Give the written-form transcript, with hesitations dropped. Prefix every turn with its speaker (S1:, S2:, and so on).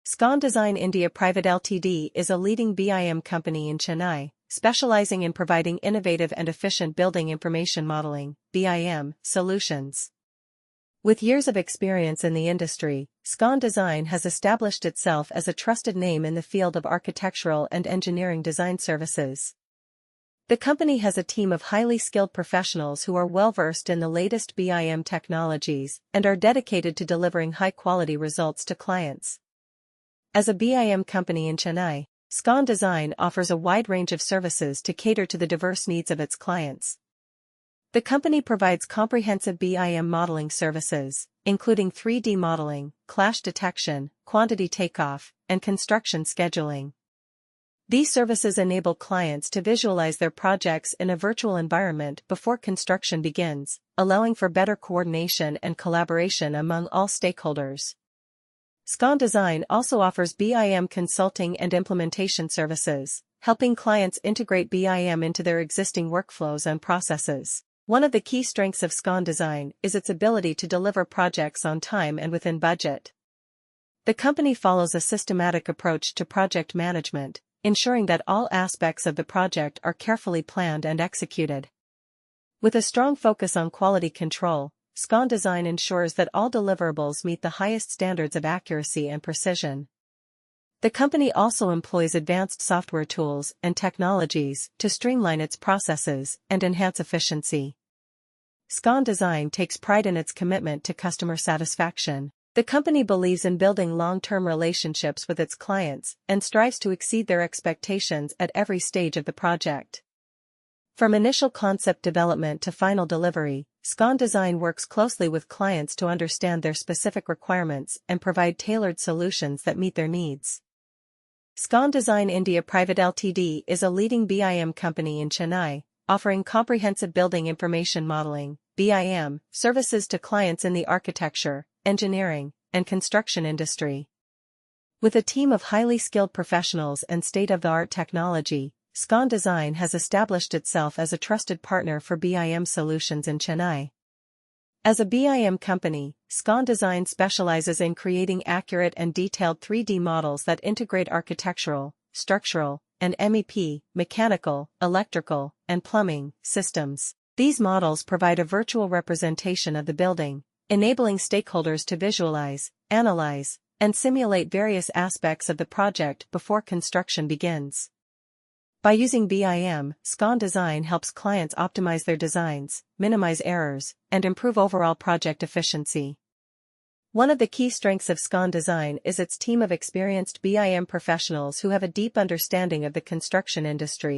S1: Scon Design India Private Ltd is a leading BIM company in Chennai, specializing in providing innovative and efficient building information modeling (BIM) solutions. With years of experience in the industry, Scon Design has established itself as a trusted name in the field of architectural and engineering design services. The company has a team of highly skilled professionals who are well-versed in the latest BIM technologies and are dedicated to delivering high-quality results to clients. As a BIM company in Chennai, Scon Design offers a wide range of services to cater to the diverse needs of its clients. The company provides comprehensive BIM modeling services, including 3D modeling, clash detection, quantity takeoff, and construction scheduling. These services enable clients to visualize their projects in a virtual environment before construction begins, allowing for better coordination and collaboration among all stakeholders. Scon Design also offers BIM consulting and implementation services, helping clients integrate BIM into their existing workflows and processes. One of the key strengths of Scon Design is its ability to deliver projects on time and within budget. The company follows a systematic approach to project management, ensuring that all aspects of the project are carefully planned and executed. With a strong focus on quality control, Scon Design ensures that all deliverables meet the highest standards of accuracy and precision. The company also employs advanced software tools and technologies to streamline its processes and enhance efficiency. Scon Design takes pride in its commitment to customer satisfaction. The company believes in building long-term relationships with its clients and strives to exceed their expectations at every stage of the project. From initial concept development to final delivery, Scon Design works closely with clients to understand their specific requirements and provide tailored solutions that meet their needs. Scon Design India Private Ltd is a leading BIM company in Chennai, offering comprehensive building information modeling (BIM) services to clients in the architecture, engineering, and construction industry. With a team of highly skilled professionals and state-of-the-art technology, Scon Design has established itself as a trusted partner for BIM solutions in Chennai. As a BIM company, Scon Design specializes in creating accurate and detailed 3D models that integrate architectural, structural, and MEP, mechanical, electrical, and plumbing systems. These models provide a virtual representation of the building, enabling stakeholders to visualize, analyze, and simulate various aspects of the project before construction begins. By using BIM, Scon Design helps clients optimize their designs, minimize errors, and improve overall project efficiency. One of the key strengths of Scon Design is its team of experienced BIM professionals who have a deep understanding of the construction industry.